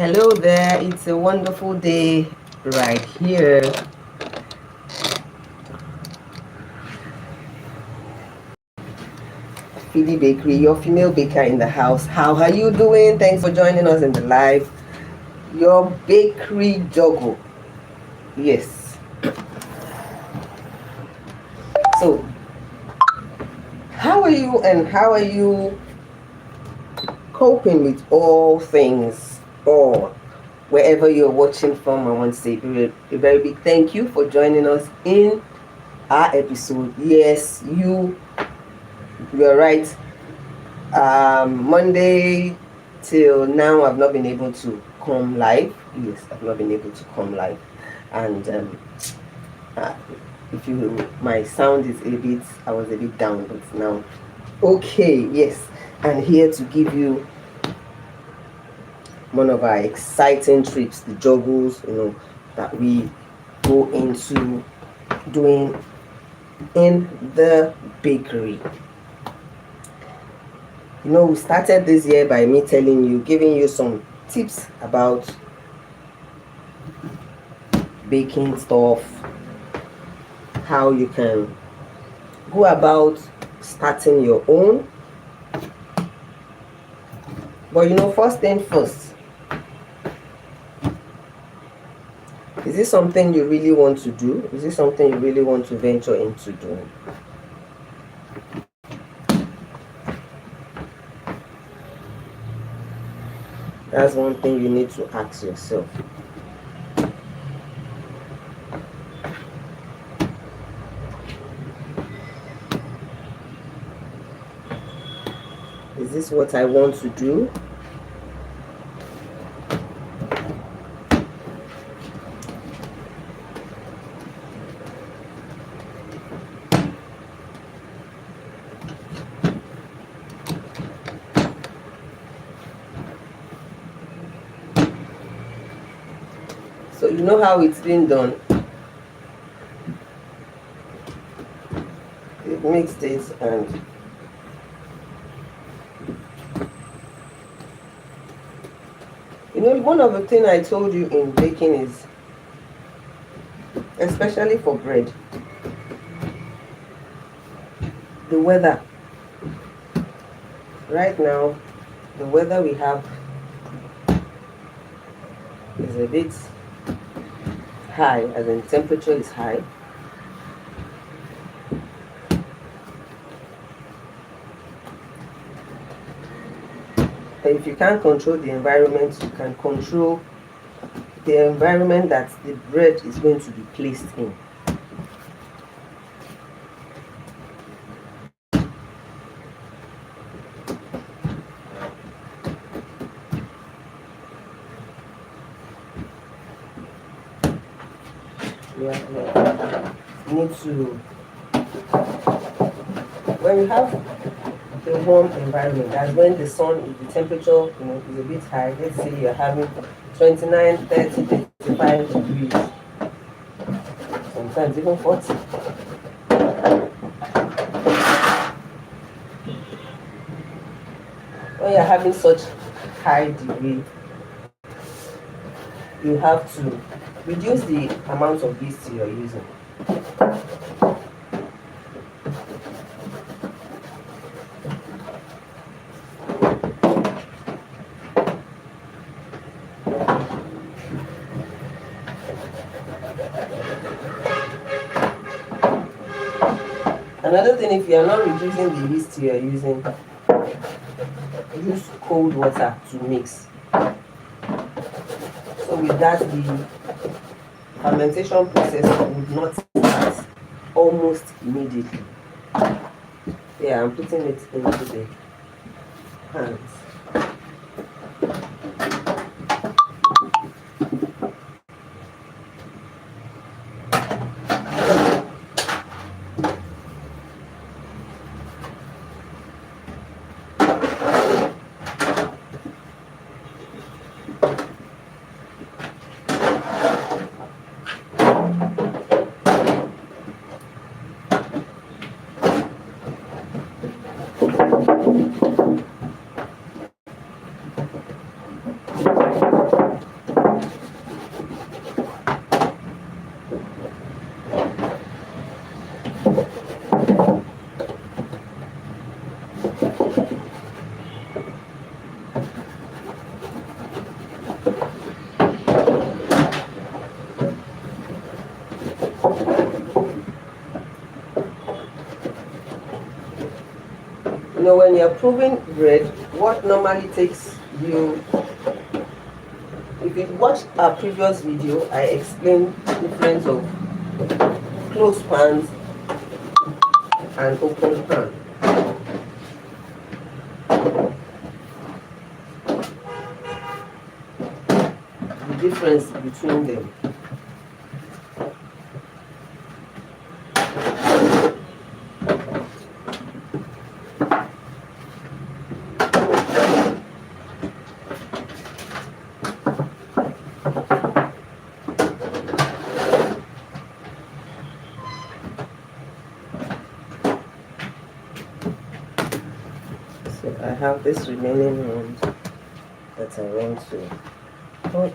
Hello there, it's a wonderful day right here. Philly Bakery, your female baker in the house. How are you doing? Thanks for joining us in the live. Your bakery juggle. Yes. So, how are you and how are you coping with all things? Or wherever you're watching from, I want to say a very big thank you for joining us in our episode. Yes, you're right. Monday till now, I've not been able to come live. Yes, I've not been able to come live, and uh, if you, my sound is a bit. I was a bit down, but now, okay, yes, and here to give you one of our exciting trips, the juggles, that we go into doing in the bakery. We started this year by me giving you some tips about baking stuff, how you can go about starting your own. But first thing first, is this something you really want to do? Is this something you really want to venture into doing? That's one thing you need to ask yourself. Is this what I want to do? So you know how it's been done. It mixed it, and one of the things I told you in baking is, especially for bread, the weather. Right now, the weather we have is a bit high, as in temperature is high. And if you can't control the environment, you can control the environment that the bread is going to be placed in. You need to, when you have a warm environment, that's when the sun, the temperature, is a bit high. Let's say you're having 29, 30, 35 degrees, sometimes even 40. When you're having such high degree, you have to reduce the amount of yeast you're using. Another thing, if you are not reducing the yeast you are using, use cold water to mix. So with that, the fermentation process would not start almost immediately. Yeah, I'm putting it into the hands. When you're proving bread, what normally takes you, if you watch our previous video, I explained the difference of closed pans and open pan. The difference between them. So I have this remaining one that I want to put.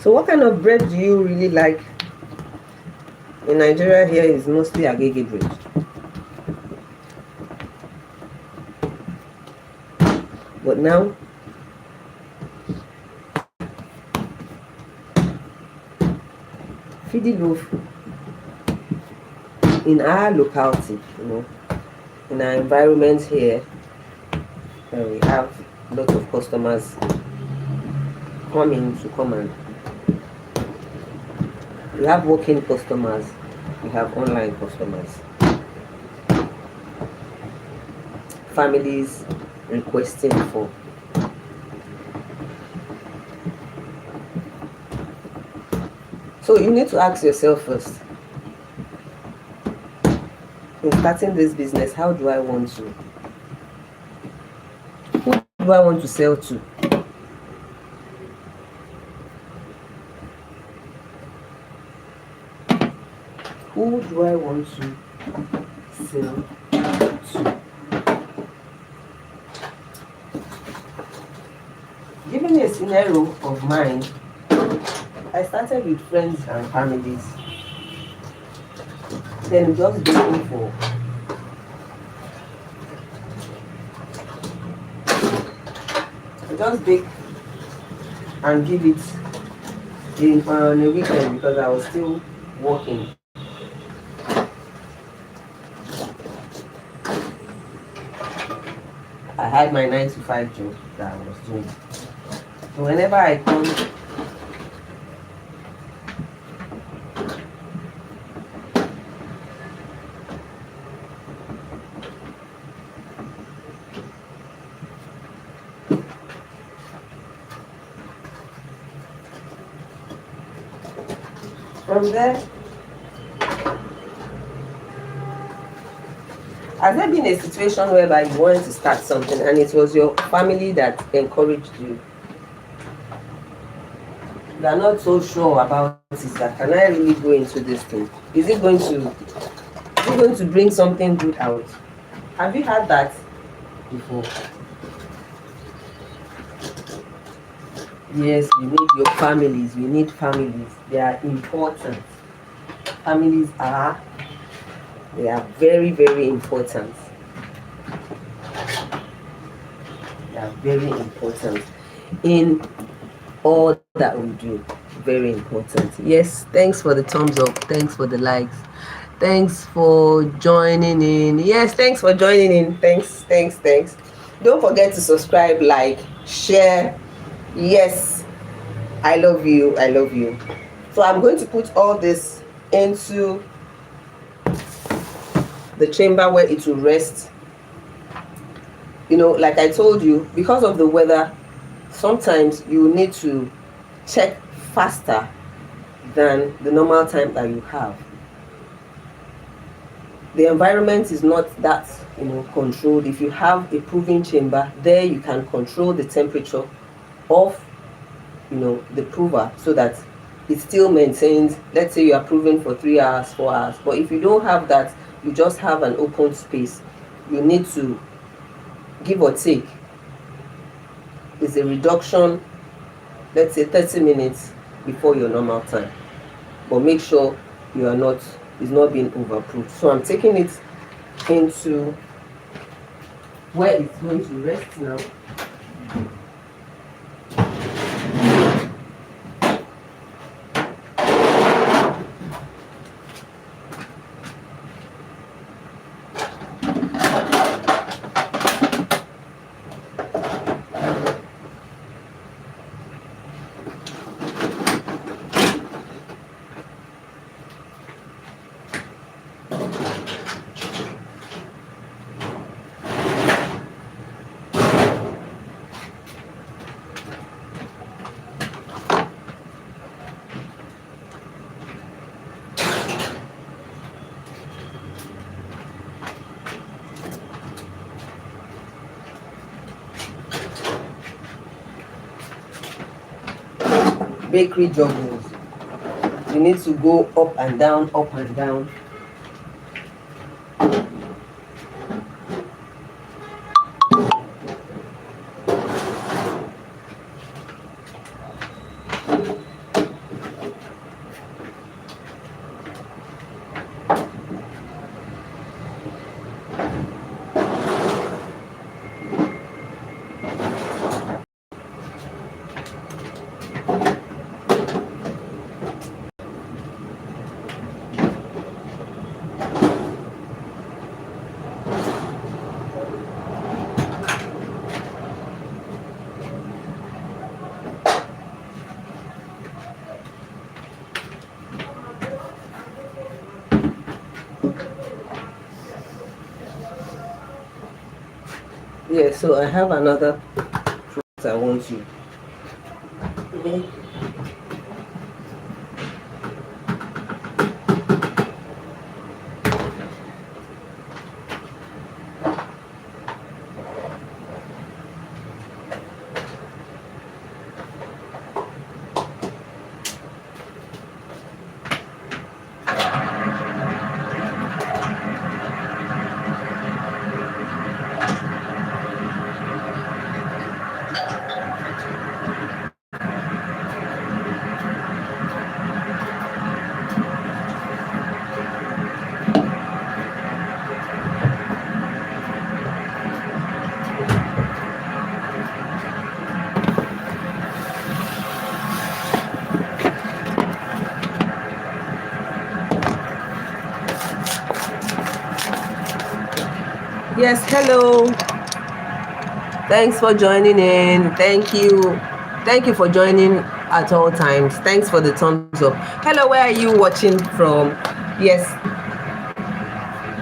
So what kind of bread do you really like? In Nigeria here is mostly agege bread. But now, feedy loaf in our locality, in our environment here, we have a lot of customers coming to come and we have walk-in customers, we have online customers, families requesting for. So you need to ask yourself first, in starting this business, how do I want to? Who do I want to sell to? Who do I want to sell to? Giving me a scenario of mine, I started with friends and families. Then just looking for just bake and give it on a weekend because I was still working. I had my 9 to 5 job that I was doing. So whenever I come from there, has there been a situation whereby you wanted to start something and it was your family that encouraged you? You are not so sure about it, that can I really go into this thing? Is it going to bring something good out? Have you had that before? Yes, we need your families. We need families. They are important. Families they are very, very important. They are very important in all that we do. Very important. Yes, thanks for the thumbs up. Thanks for the likes. Thanks for joining in. Yes, thanks for joining in. Thanks. Don't forget to subscribe, like, share. Yes, I love you. I love you. So I'm going to put all this into the chamber where it will rest. You know, like I told you, because of the weather, sometimes you need to check faster than the normal time that you have. The environment is not that, controlled. If you have a proving chamber, there you can control the temperature of, the prover, so that it still maintains. Let's say you are proving for 3 hours, 4 hours, but if you don't have that, you just have an open space, you need to give or take is a reduction, let's say 30 minutes before your normal time, but make sure you are not, it's not being overproofed. So I'm taking it into where it's going to rest now. Bakery juggles. You need to go up and down, up and down. Yeah, so I have another fruit I want to. Yes, hello. Thanks for joining in. Thank you. Thank you for joining at all times. Thanks for the thumbs up. Hello, where are you watching from? Yes.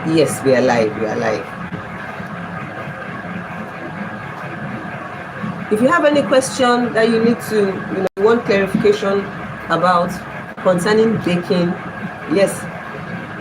Yes, we are live. We are live. If you have any question that you need to, you want clarification about concerning baking, yes,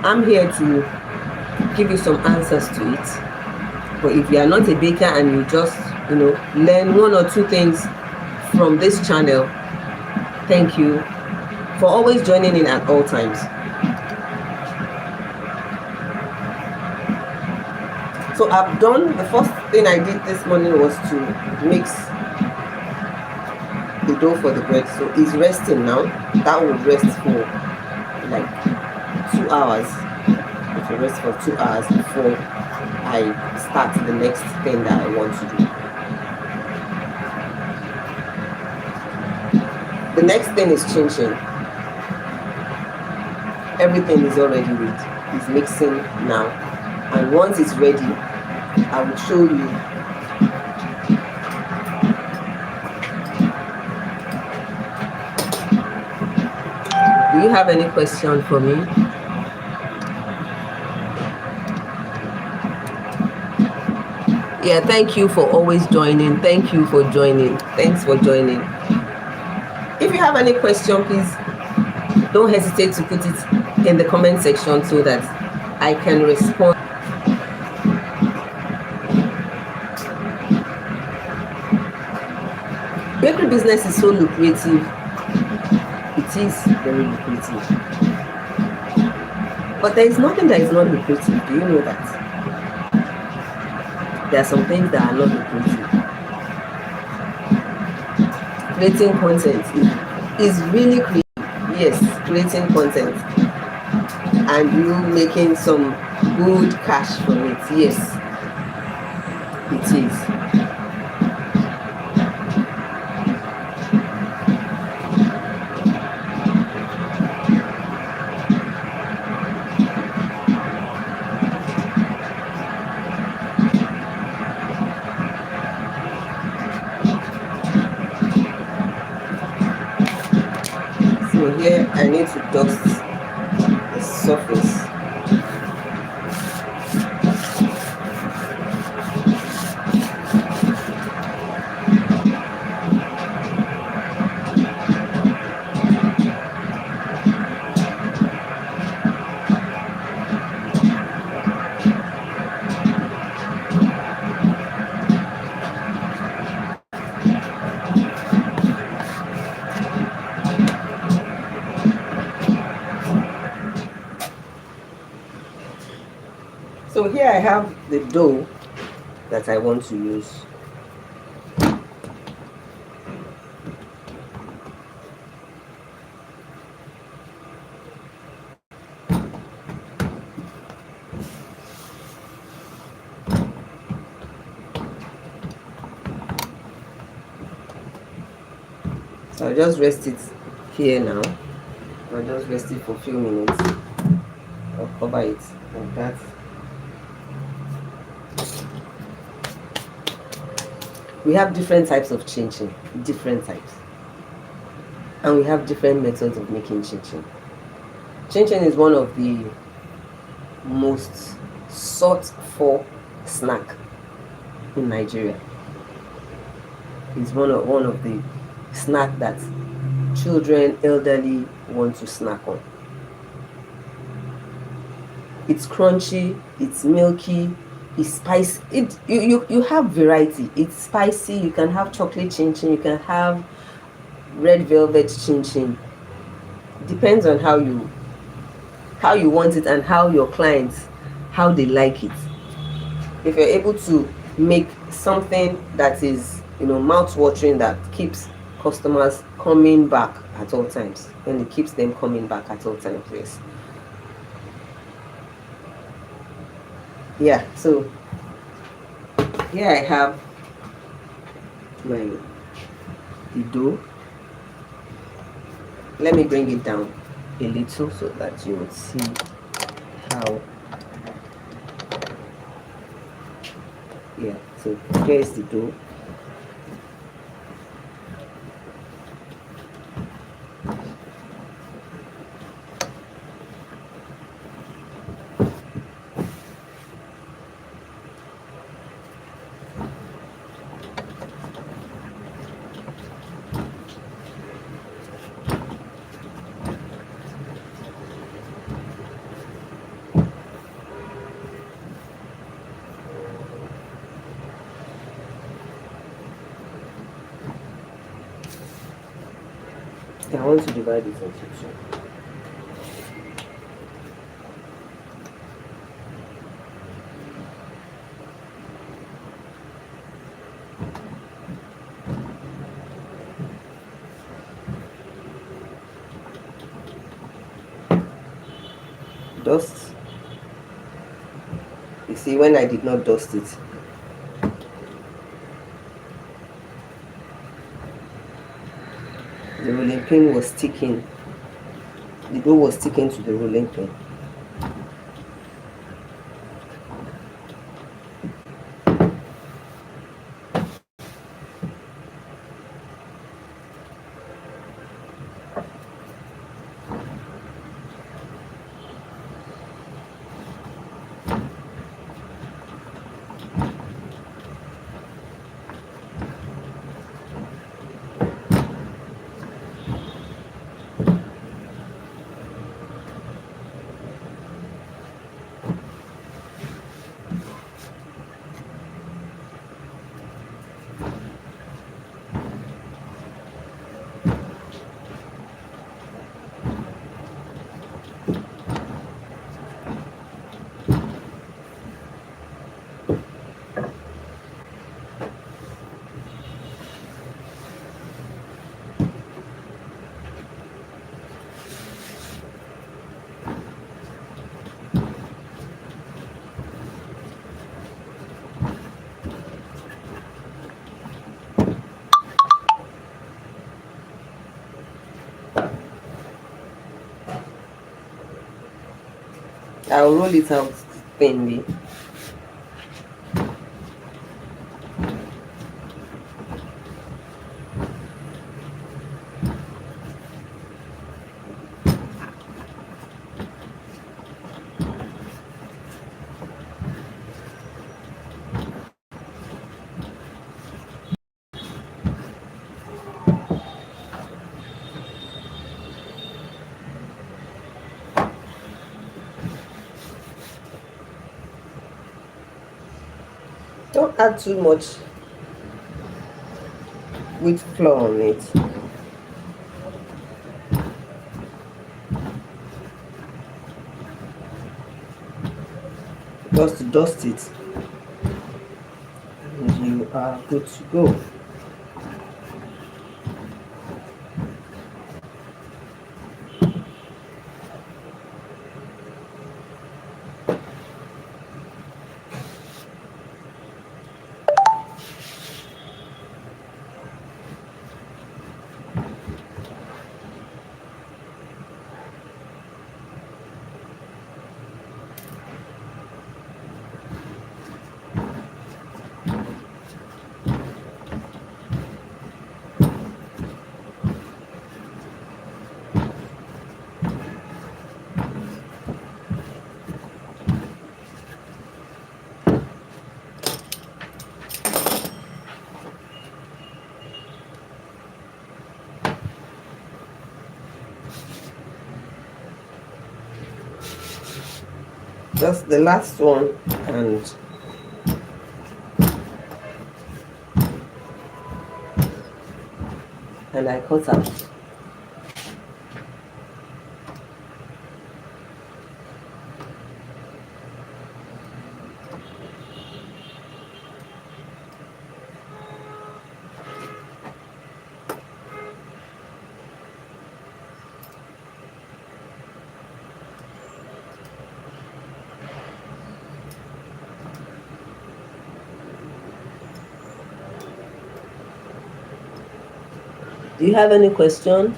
I'm here to give you some answers to it. But if you are not a baker and you just, learn one or two things from this channel, thank you for always joining in at all times. So I've done, the first thing I did this morning was to mix the dough for the bread. So it's resting now. That will rest for like 2 hours. It will rest for 2 hours before I start the next thing that I want to do. The next thing is chin chin. Everything is already ready. is mixing now, and once it's ready, I will show you. Do you have any question for me? Yeah, thank you for always joining. Thank you for joining. Thanks for joining. If you have any question, please don't hesitate to put it in the comment section so that I can respond. Bakery business is so lucrative. It is very lucrative. But there is nothing that is not lucrative. Do you know that? There are some things that are not lucrative. Creating content is really creative. Yes, creating content and you making some good cash from it. Yes, it is. So here I need to dust the surface. So here I have the dough that I want to use. So I'll just rest it here now. I'll just rest it for a few minutes. I'll cover it like that. We have different types of chin-chin, different types. And we have different methods of making chin-chin. Chin-chin is one of the most sought for snack in Nigeria. It's one of the snack that children, elderly want to snack on. It's crunchy, it's milky, it's spicy. You have variety. It's spicy. You can have chocolate chin-chin, you can have red velvet chin-chin. Depends on how you want it and how your clients, how they like it. If you're able to make something that is, mouth-watering, that keeps customers coming back at all times, and it keeps them coming back at all times, yes. Yeah, so here I have the dough. Let me bring it down a little so that you would see how. Yeah, so here is the dough. I want to divide it into two. Dust. You see, when I did not dust it, the rolling pin was sticking. The dough was sticking to the rolling pin. I'll roll it out thinly. Don't add too much wheat flour on it. Just dust it and you are good to go. Just the last one, and I cut out. Do you have any question?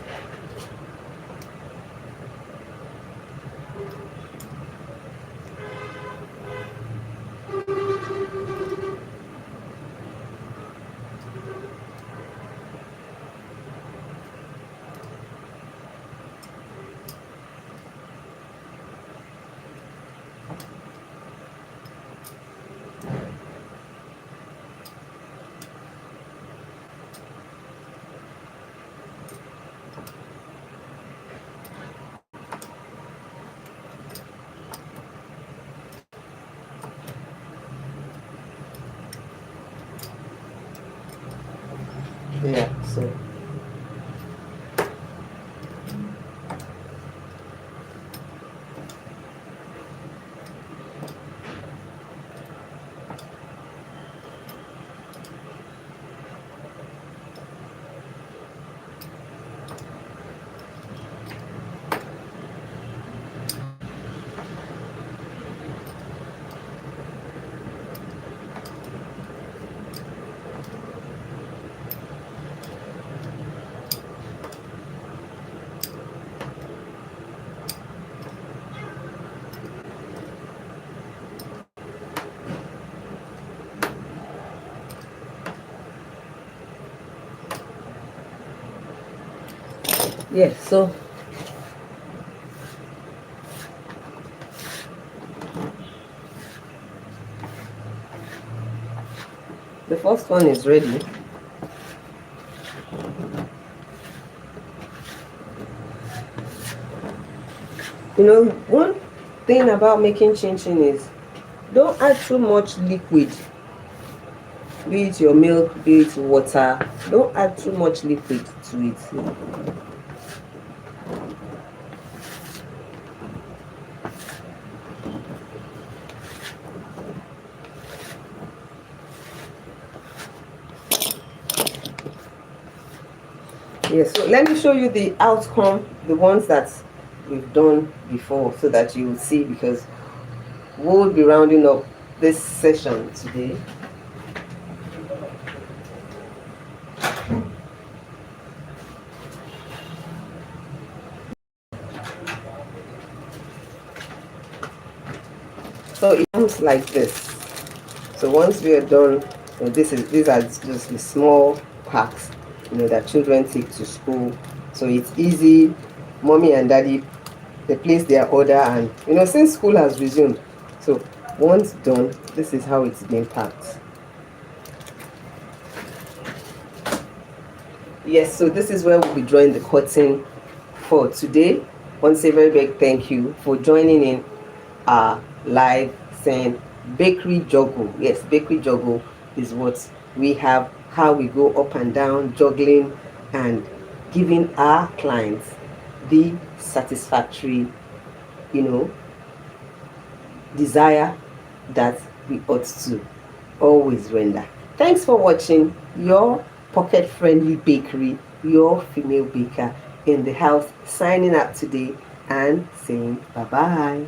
Yeah, so yeah, so the first one is ready. One thing about making chin chin is don't add too much liquid, be it your milk, be it water. Don't add too much liquid to it. Yes, so let me show you the outcome, the ones that we've done before, so that you will see, because we'll be rounding up this session today. So it comes like this. So once we are done, these are just the small packs, that children take to school. So it's easy. Mommy and daddy, they place their order, and since school has resumed, so once done, this is how it's being packed. Yes, so this is where we'll be drawing the curtain for today. Want to say a very big thank you for joining in our live saying bakery juggle. Yes, bakery juggle is what we have, how we go up and down juggling and giving our clients the satisfactory, desire that we ought to always render. Thanks for watching. Your pocket friendly bakery, your female baker in the house, signing out today and saying bye bye.